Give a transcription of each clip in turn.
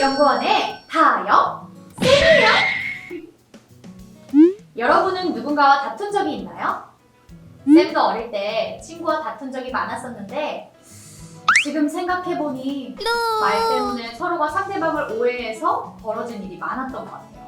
연구원의 다영 쌤이요. 여러분은 누군가와 다툰 적이 있나요? 쌤도 어릴 때 친구와 다툰 적이 많았었는데 지금 생각해보니 말 때문에 서로가 상대방을 오해해서 벌어진 일이 많았던 것 같아요.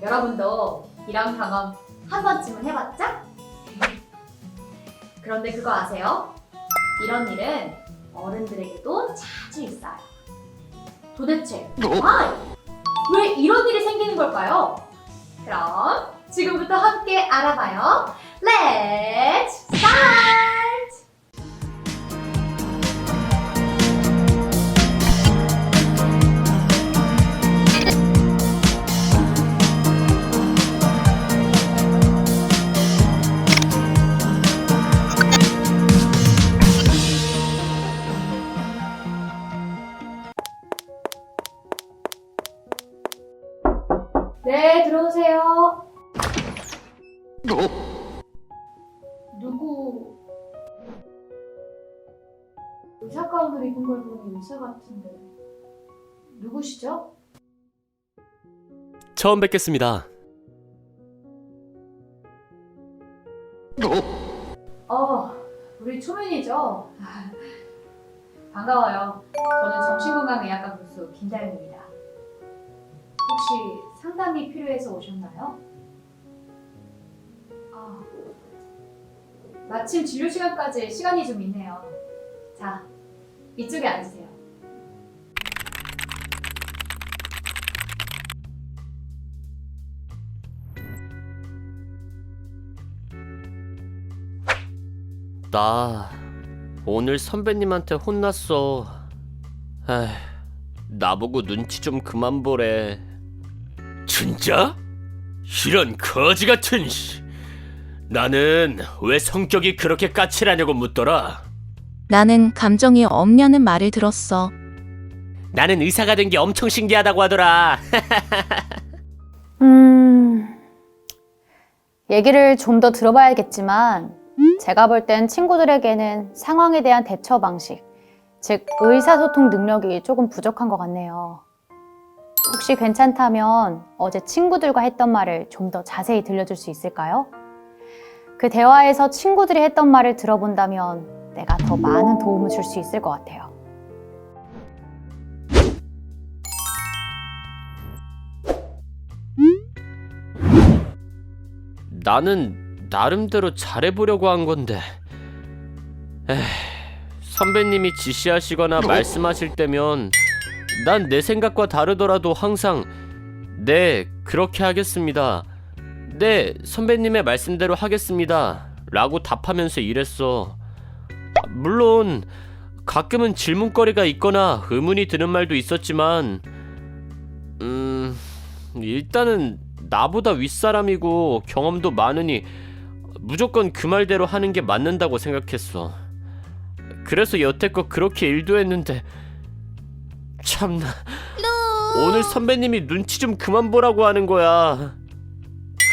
여러분도 이런 경험 한 번쯤은 해봤죠? 그런데 그거 아세요? 이런 일은 어른들에게도 자주 있어요. 도대체 왜 이런 일이 생기는 걸까요? 그럼 지금부터 함께 알아봐요. Let's start! 네, 들어오세요. 누구? 의사 가운을 입은 걸 보니 의사 같은데 누구시죠? 처음 뵙겠습니다. 우리 초면이죠? 반가워요. 저는 정신건강의학과 교수 김다영입니다. 혹시 상담이 필요해서 오셨나요? 마침 진료 시간까지 시간이 좀 있네요. 자, 이쪽에 앉으세요. 나 오늘 선배님한테 혼났어. 에휴, 나보고 눈치 좀 그만 보래. 진짜? 이런 거지 같은 씨. 나는 왜 성격이 그렇게 까칠하냐고 묻더라. 나는 감정이 없냐는 말을 들었어. 나는 의사가 된 게 엄청 신기하다고 하더라. 얘기를 좀 더 들어봐야겠지만 제가 볼 땐 친구들에게는 상황에 대한 대처 방식, 즉 의사소통 능력이 조금 부족한 것 같네요. 혹시 괜찮다면 어제 친구들과 했던 말을 좀 더 자세히 들려줄 수 있을까요? 그 대화에서 친구들이 했던 말을 들어본다면 내가 더 많은 도움을 줄 수 있을 것 같아요. 나는 나름대로 잘해보려고 한 건데. 선배님이 지시하시거나 말씀하실 때면 난 내 생각과 다르더라도 항상 네, 그렇게 하겠습니다. 네, 선배님의 말씀대로 하겠습니다. 라고 답하면서 일했어. 물론 가끔은 질문거리가 있거나 의문이 드는 말도 있었지만 일단은 나보다 윗사람이고 경험도 많으니 무조건 그 말대로 하는 게 맞는다고 생각했어. 그래서 여태껏 그렇게 일도 했는데 참나 오늘 선배님이 눈치 좀 그만 보라고 하는 거야.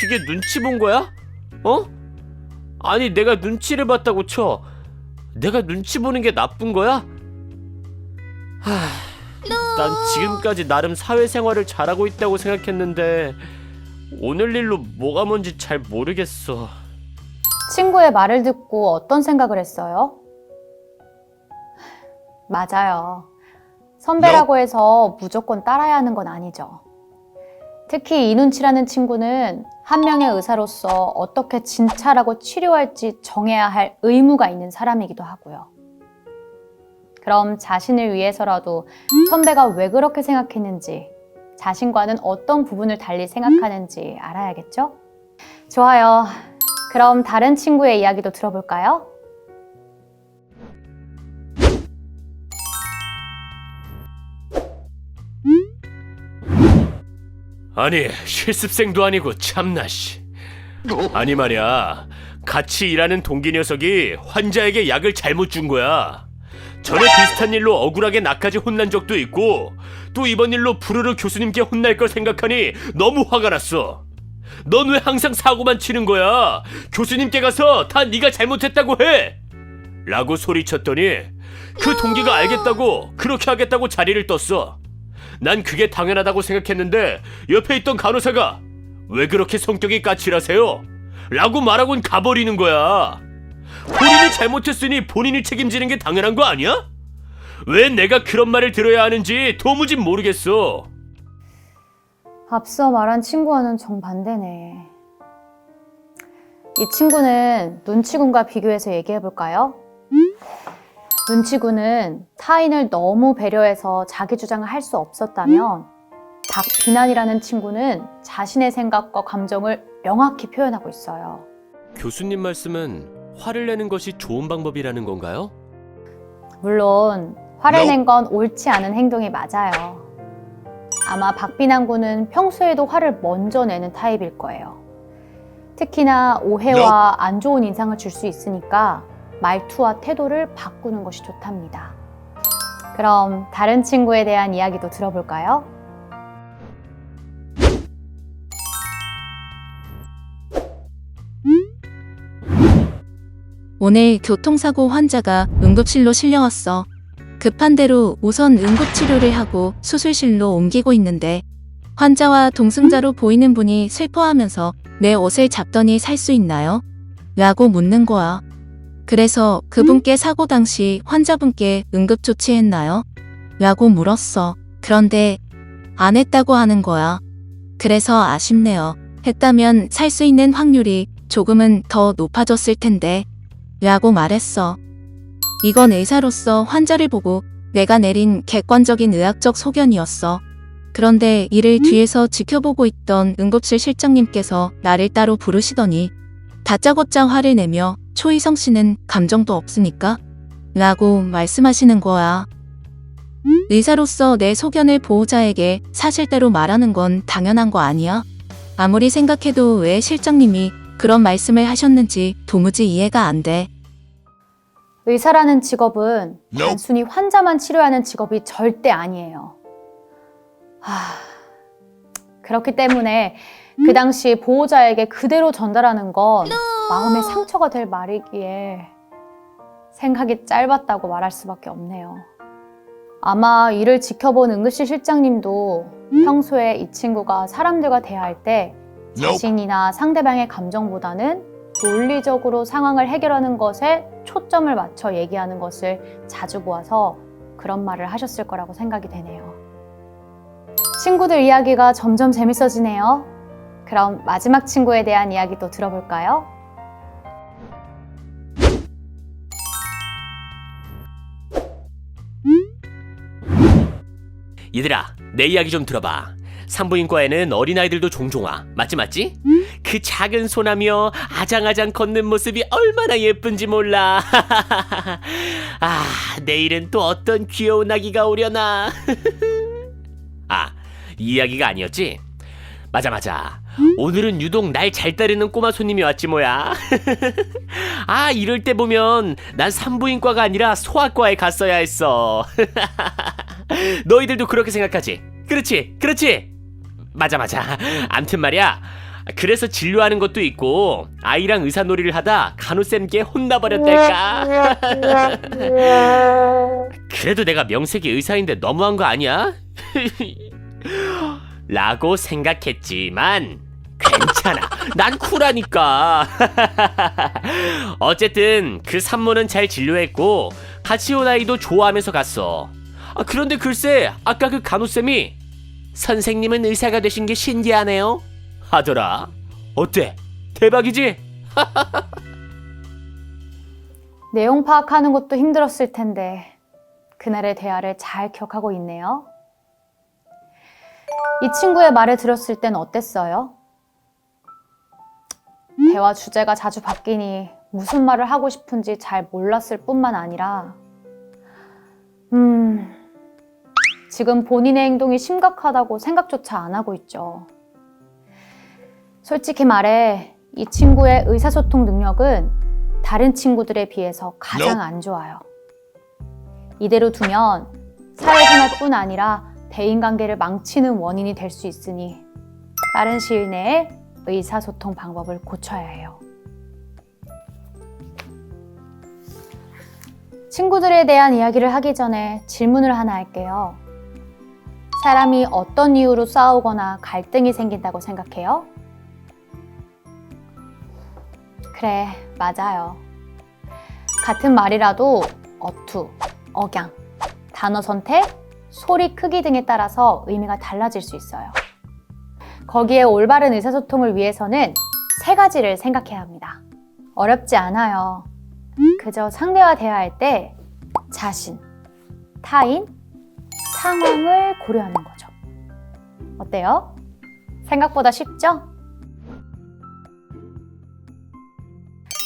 그게 눈치 본 거야? 어? 아니 내가 눈치를 봤다고 쳐. 내가 눈치 보는 게 나쁜 거야? 난 지금까지 나름 사회생활을 잘하고 있다고 생각했는데 오늘 일로 뭐가 뭔지 잘 모르겠어. 친구의 말을 듣고 어떤 생각을 했어요? 맞아요. 선배라고 해서 무조건 따라야 하는 건 아니죠. 특히 이눈치라는 친구는 한 명의 의사로서 어떻게 진찰하고 치료할지 정해야 할 의무가 있는 사람이기도 하고요. 그럼 자신을 위해서라도 선배가 왜 그렇게 생각했는지, 자신과는 어떤 부분을 달리 생각하는지 알아야겠죠? 좋아요. 그럼 다른 친구의 이야기도 들어볼까요? 아니 실습생도 아니고 참나 씨. 아니 말이야, 같이 일하는 동기 녀석이 환자에게 약을 잘못 준 거야. 전에 비슷한 일로 억울하게 나까지 혼난 적도 있고 또 이번 일로 부르르 교수님께 혼날 걸 생각하니 너무 화가 났어. 넌 왜 항상 사고만 치는 거야? 교수님께 가서 다 네가 잘못했다고 해! 라고 소리쳤더니 그 동기가 알겠다고 그렇게 하겠다고 자리를 떴어. 난 그게 당연하다고 생각했는데 옆에 있던 간호사가 왜 그렇게 성격이 까칠하세요? 라고 말하곤 가버리는 거야. 본인이 잘못했으니 본인이 책임지는 게 당연한 거 아니야? 왜 내가 그런 말을 들어야 하는지 도무지 모르겠어. 앞서 말한 친구와는 정반대네. 이 친구는 눈치군과 비교해서 얘기해볼까요? 눈치군은 타인을 너무 배려해서 자기 주장을 할 수 없었다면 박비난이라는 친구는 자신의 생각과 감정을 명확히 표현하고 있어요. 교수님 말씀은 화를 내는 것이 좋은 방법이라는 건가요? 물론 화를 낸 건 옳지 않은 행동이 맞아요. 아마 박비난군은 평소에도 화를 먼저 내는 타입일 거예요. 특히나 오해와 안 좋은 인상을 줄 수 있으니까 말투와 태도를 바꾸는 것이 좋답니다. 그럼 다른 친구에 대한 이야기도 들어볼까요? 오늘 교통사고 환자가 응급실로 실려왔어. 급한 대로 우선 응급치료를 하고 수술실로 옮기고 있는데 환자와 동승자로 보이는 분이 슬퍼하면서 내 옷을 잡더니 살 수 있나요? 라고 묻는 거야. 그래서 그분께 사고 당시 환자분께 응급조치했나요? 라고 물었어. 그런데 안 했다고 하는 거야. 그래서 아쉽네요. 했다면 살 수 있는 확률이 조금은 더 높아졌을 텐데 라고 말했어. 이건 의사로서 환자를 보고 내가 내린 객관적인 의학적 소견이었어. 그런데 이를 뒤에서 지켜보고 있던 응급실 실장님께서 나를 따로 부르시더니 다짜고짜 화를 내며 초희성 씨는 감정도 없으니까? 라고 말씀하시는 거야. 의사로서 내 소견을 보호자에게 사실대로 말하는 건 당연한 거 아니야? 아무리 생각해도 왜 실장님이 그런 말씀을 하셨는지 도무지 이해가 안 돼. 의사라는 직업은 단순히 환자만 치료하는 직업이 절대 아니에요. 그렇기 때문에 그 당시 보호자에게 그대로 전달하는 건 마음의 상처가 될 말이기에 생각이 짧았다고 말할 수밖에 없네요. 아마 이를 지켜본 응급실 실장님도 평소에 이 친구가 사람들과 대화할 때 자신이나 상대방의 감정보다는 논리적으로 상황을 해결하는 것에 초점을 맞춰 얘기하는 것을 자주 보아서 그런 말을 하셨을 거라고 생각이 되네요. 친구들 이야기가 점점 재밌어지네요. 그럼 마지막 친구에 대한 이야기도 들어볼까요? 얘들아, 내 이야기 좀 들어봐. 산부인과에는 어린아이들도 종종 와. 맞지? 그 작은 소나며 아장아장 걷는 모습이 얼마나 예쁜지 몰라. 아, 내일은 또 어떤 귀여운 아기가 오려나. 아, 이 이야기가 아니었지? 맞아. 오늘은 유독 날 잘 따르는 꼬마 손님이 왔지 뭐야. 아, 이럴 때 보면 난 산부인과가 아니라 소아과에 갔어야 했어. 너희들도 그렇게 생각하지? 그렇지. 맞아. 암튼 말이야. 그래서 진료하는 것도 있고 아이랑 의사놀이를 하다 간호쌤께 혼나버렸달까. 그래도 내가 명색이 의사인데 너무한 거 아니야? 라고 생각했지만 괜찮아. 난 쿨하니까. 어쨌든 그 산모는 잘 진료했고 같이 온 아이도 좋아하면서 갔어. 그런데 글쎄 아까 그 간호쌤이 선생님은 의사가 되신 게 신기하네요 하더라. 어때? 대박이지? 내용 파악하는 것도 힘들었을 텐데 그날의 대화를 잘 기억하고 있네요. 이 친구의 말을 들었을 땐 어땠어요? 대화 주제가 자주 바뀌니 무슨 말을 하고 싶은지 잘 몰랐을 뿐만 아니라 지금 본인의 행동이 심각하다고 생각조차 안 하고 있죠. 솔직히 말해 이 친구의 의사소통 능력은 다른 친구들에 비해서 가장 안 좋아요. 이대로 두면 사회생활뿐 아니라 대인관계를 망치는 원인이 될 수 있으니 빠른 시일 내에 의사소통 방법을 고쳐야 해요. 친구들에 대한 이야기를 하기 전에 질문을 하나 할게요. 사람이 어떤 이유로 싸우거나 갈등이 생긴다고 생각해요? 그래, 맞아요. 같은 말이라도 어투, 억양, 단어 선택, 소리 크기 등에 따라서 의미가 달라질 수 있어요. 거기에 올바른 의사소통을 위해서는 3가지를 생각해야 합니다. 어렵지 않아요. 그저 상대와 대화할 때 자신, 타인, 상황을 고려하는 거죠. 어때요? 생각보다 쉽죠?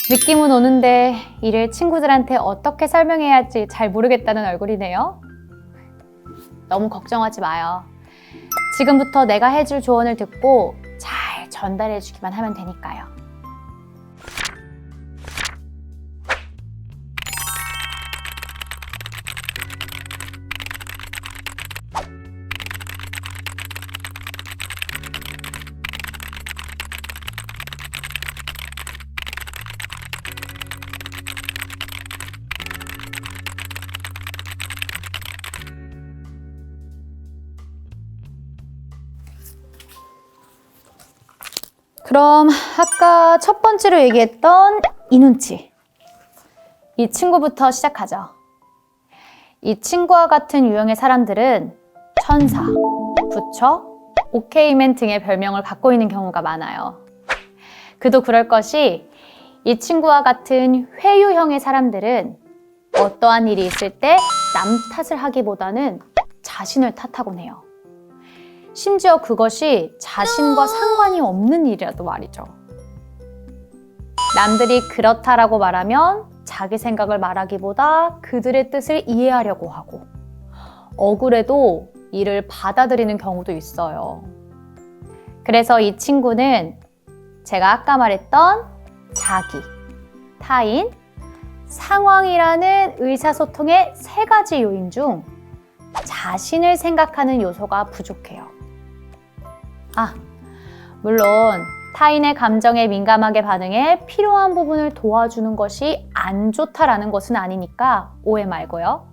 느낌은 오는데 이를 친구들한테 어떻게 설명해야 할지 잘 모르겠다는 얼굴이네요. 너무 걱정하지 마요. 지금부터 내가 해줄 조언을 듣고 잘 전달해 주기만 하면 되니까요. 그럼 아까 첫 번째로 얘기했던 이 눈치. 이 친구부터 시작하죠. 이 친구와 같은 유형의 사람들은 천사, 부처, 오케이맨 등의 별명을 갖고 있는 경우가 많아요. 그도 그럴 것이 이 친구와 같은 회유형의 사람들은 어떠한 일이 있을 때 남 탓을 하기보다는 자신을 탓하곤 해요. 심지어 그것이 자신과 상관이 없는 일이라도 말이죠. 남들이 그렇다라고 말하면 자기 생각을 말하기보다 그들의 뜻을 이해하려고 하고 억울해도 이를 받아들이는 경우도 있어요. 그래서 이 친구는 제가 아까 말했던 자기, 타인, 상황이라는 의사소통의 3가지 요인 중 자신을 생각하는 요소가 부족해요. 물론 타인의 감정에 민감하게 반응해 필요한 부분을 도와주는 것이 안 좋다라는 것은 아니니까 오해 말고요.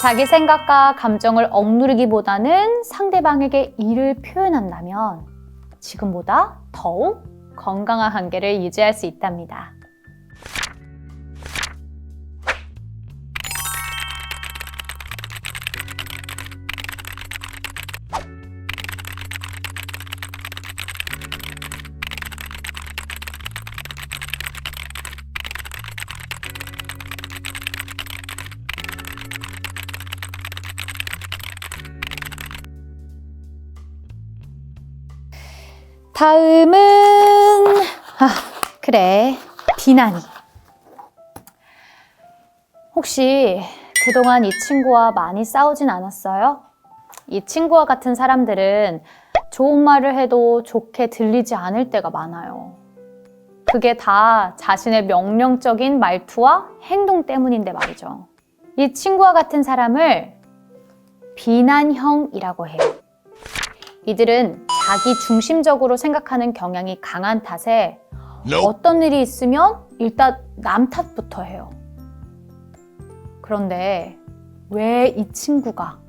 자기 생각과 감정을 억누르기보다는 상대방에게 이를 표현한다면 지금보다 더욱 건강한 관계를 유지할 수 있답니다. 다음은 그래, 비난이. 혹시 그동안 이 친구와 많이 싸우진 않았어요? 이 친구와 같은 사람들은 좋은 말을 해도 좋게 들리지 않을 때가 많아요. 그게 다 자신의 명령적인 말투와 행동 때문인데 말이죠. 이 친구와 같은 사람을 비난형이라고 해요. 이들은 자기 중심적으로 생각하는 경향이 강한 탓에 어떤 일이 있으면 일단 남 탓부터 해요. 그런데 왜 이 친구가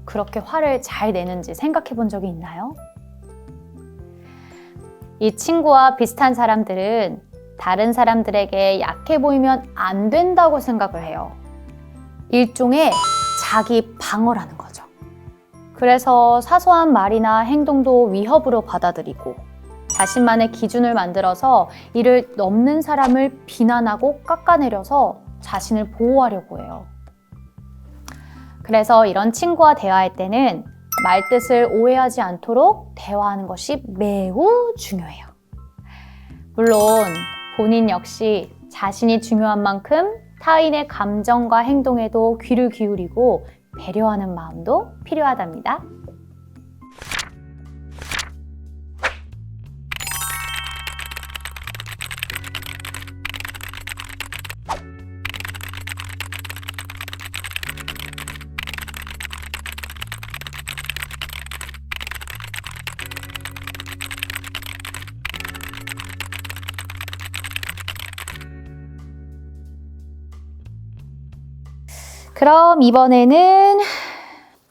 그렇게 화를 잘 내는지 생각해 본 적이 있나요? 이 친구와 비슷한 사람들은 다른 사람들에게 약해 보이면 안 된다고 생각을 해요. 일종의 자기 방어라는 거죠. 그래서 사소한 말이나 행동도 위협으로 받아들이고 자신만의 기준을 만들어서 이를 넘는 사람을 비난하고 깎아내려서 자신을 보호하려고 해요. 그래서 이런 친구와 대화할 때는 말뜻을 오해하지 않도록 대화하는 것이 매우 중요해요. 물론 본인 역시 자신이 중요한 만큼 타인의 감정과 행동에도 귀를 기울이고 배려하는 마음도 필요하답니다. 그럼 이번에는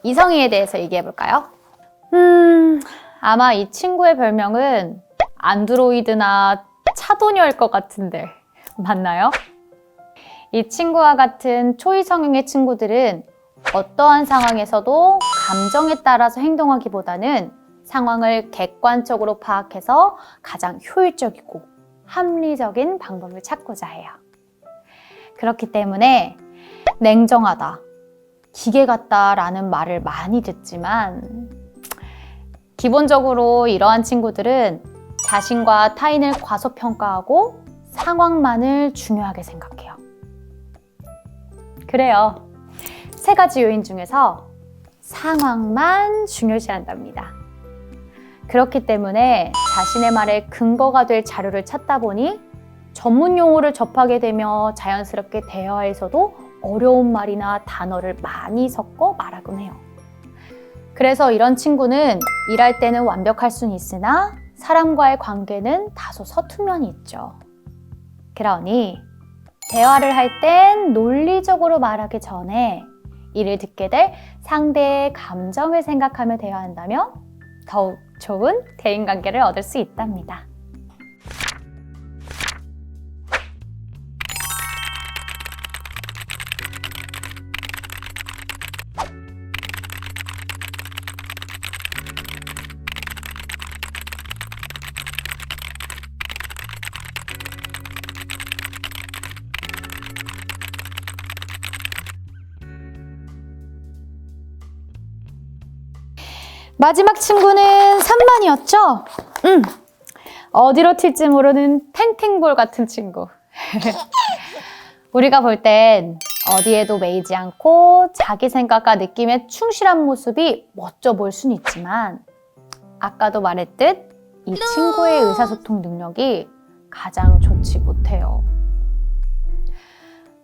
이성애에 대해서 얘기해 볼까요? 아마 이 친구의 별명은 안드로이드나 차도녀일 것 같은데 맞나요? 이 친구와 같은 초이 성향의 친구들은 어떠한 상황에서도 감정에 따라서 행동하기보다는 상황을 객관적으로 파악해서 가장 효율적이고 합리적인 방법을 찾고자 해요. 그렇기 때문에 냉정하다, 기계 같다라는 말을 많이 듣지만 기본적으로 이러한 친구들은 자신과 타인을 과소평가하고 상황만을 중요하게 생각해요. 그래요. 3가지 요인 중에서 상황만 중요시한답니다. 그렇기 때문에 자신의 말에 근거가 될 자료를 찾다 보니 전문 용어를 접하게 되며 자연스럽게 대화에서도 어려운 말이나 단어를 많이 섞어 말하곤 해요. 그래서 이런 친구는 일할 때는 완벽할 수는 있으나 사람과의 관계는 다소 서툰 면이 있죠. 그러니 대화를 할 땐 논리적으로 말하기 전에 이를 듣게 될 상대의 감정을 생각하며 대화한다면 더욱 좋은 대인관계를 얻을 수 있답니다. 마지막 친구는 3만이었죠? 어디로 튈지 모르는 탱탱볼 같은 친구. 우리가 볼 땐 어디에도 매이지 않고 자기 생각과 느낌에 충실한 모습이 멋져 보일 수는 있지만 아까도 말했듯 이 친구의 의사소통 능력이 가장 좋지 못해요.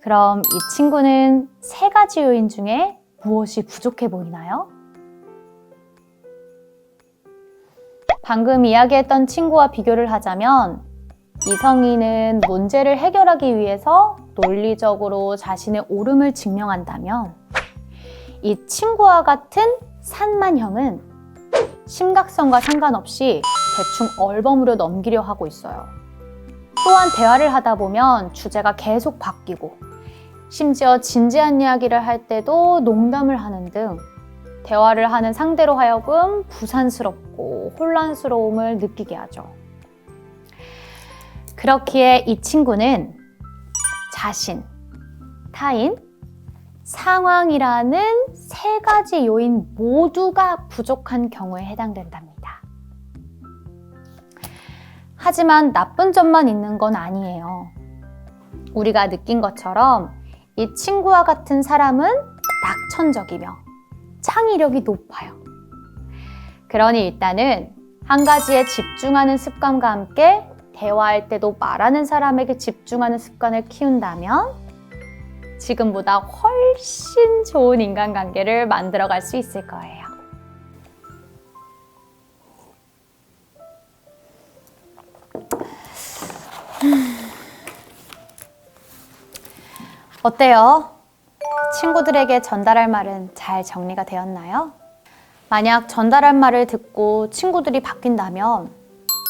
그럼 이 친구는 3가지 요인 중에 무엇이 부족해 보이나요? 방금 이야기했던 친구와 비교를 하자면 이성인은 문제를 해결하기 위해서 논리적으로 자신의 옳음을 증명한다면 이 친구와 같은 산만형은 심각성과 상관없이 대충 얼버무려 넘기려 하고 있어요. 또한 대화를 하다 보면 주제가 계속 바뀌고 심지어 진지한 이야기를 할 때도 농담을 하는 등 대화를 하는 상대로 하여금 부산스럽고 혼란스러움을 느끼게 하죠. 그렇기에 이 친구는 자신, 타인, 상황이라는 3가지 요인 모두가 부족한 경우에 해당된답니다. 하지만 나쁜 점만 있는 건 아니에요. 우리가 느낀 것처럼 이 친구와 같은 사람은 낙천적이며 창의력이 높아요. 그러니 일단은 한 가지에 집중하는 습관과 함께 대화할 때도 말하는 사람에게 집중하는 습관을 키운다면 지금보다 훨씬 좋은 인간관계를 만들어갈 수 있을 거예요. 어때요? 친구들에게 전달할 말은 잘 정리가 되었나요? 만약 전달할 말을 듣고 친구들이 바뀐다면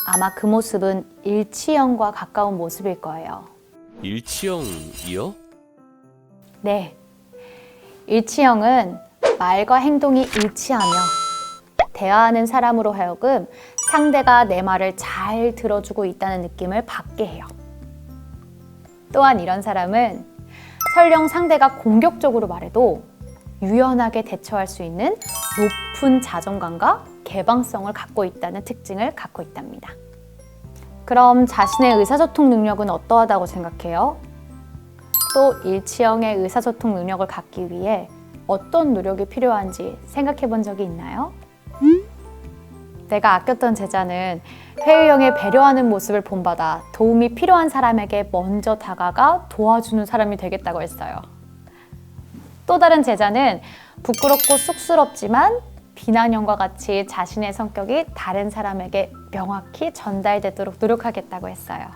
아마 그 모습은 일치형과 가까운 모습일 거예요. 일치형이요? 네. 일치형은 말과 행동이 일치하며 대화하는 사람으로 하여금 상대가 내 말을 잘 들어주고 있다는 느낌을 받게 해요. 또한 이런 사람은 설령 상대가 공격적으로 말해도 유연하게 대처할 수 있는 높은 자존감과 개방성을 갖고 있다는 특징을 갖고 있답니다. 그럼 자신의 의사소통 능력은 어떠하다고 생각해요? 또 일치형의 의사소통 능력을 갖기 위해 어떤 노력이 필요한지 생각해 본 적이 있나요? 내가 아꼈던 제자는 회의형에 배려하는 모습을 본받아 도움이 필요한 사람에게 먼저 다가가 도와주는 사람이 되겠다고 했어요. 또 다른 제자는 부끄럽고 쑥스럽지만 비난형과 같이 자신의 성격이 다른 사람에게 명확히 전달되도록 노력하겠다고 했어요.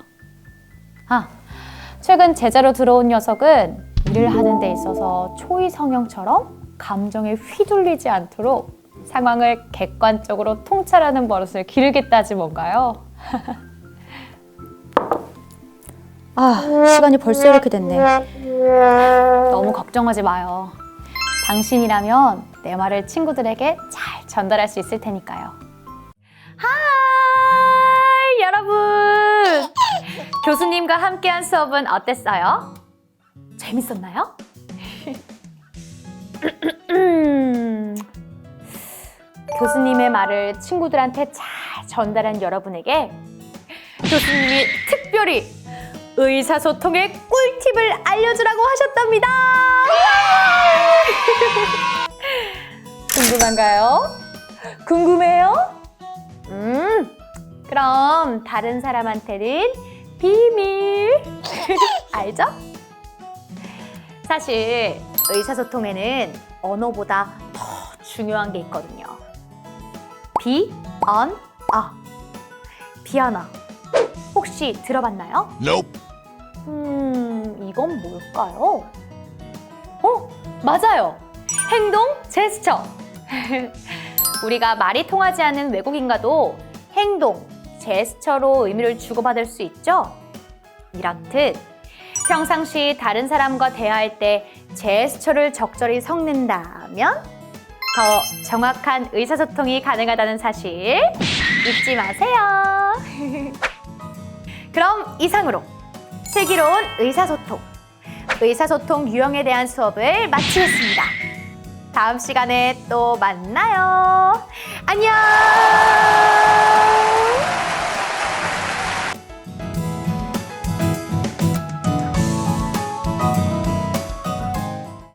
최근 제자로 들어온 녀석은 일을 하는 데 있어서 초이 성형처럼 감정에 휘둘리지 않도록 상황을 객관적으로 통찰하는 버릇을 기르겠다지 뭔가요? 시간이 벌써 이렇게 됐네. 너무 걱정하지 마요. 당신이라면 내 말을 친구들에게 잘 전달할 수 있을 테니까요. 하이 여러분! 교수님과 함께한 수업은 어땠어요? 재밌었나요? 교수님의 말을 친구들한테 잘 전달한 여러분에게 교수님이 특별히 의사소통의 꿀팁을 알려주라고 하셨답니다. 궁금한가요? 궁금해요? 그럼 다른 사람한테는 비밀. 알죠? 사실 의사소통에는 언어보다 더 중요한 게 있거든요. 비, 언, 어. 비언어. 혹시 들어봤나요? Nope. 이건 뭘까요? 맞아요. 행동, 제스처. 우리가 말이 통하지 않는 외국인과도 행동, 제스처로 의미를 주고받을 수 있죠? 이렇듯 평상시 다른 사람과 대화할 때 제스처를 적절히 섞는다면 더 정확한 의사소통이 가능하다는 사실 잊지 마세요. 그럼 이상으로 슬기로운 의사소통 유형에 대한 수업을 마치겠습니다. 다음 시간에 또 만나요. 안녕!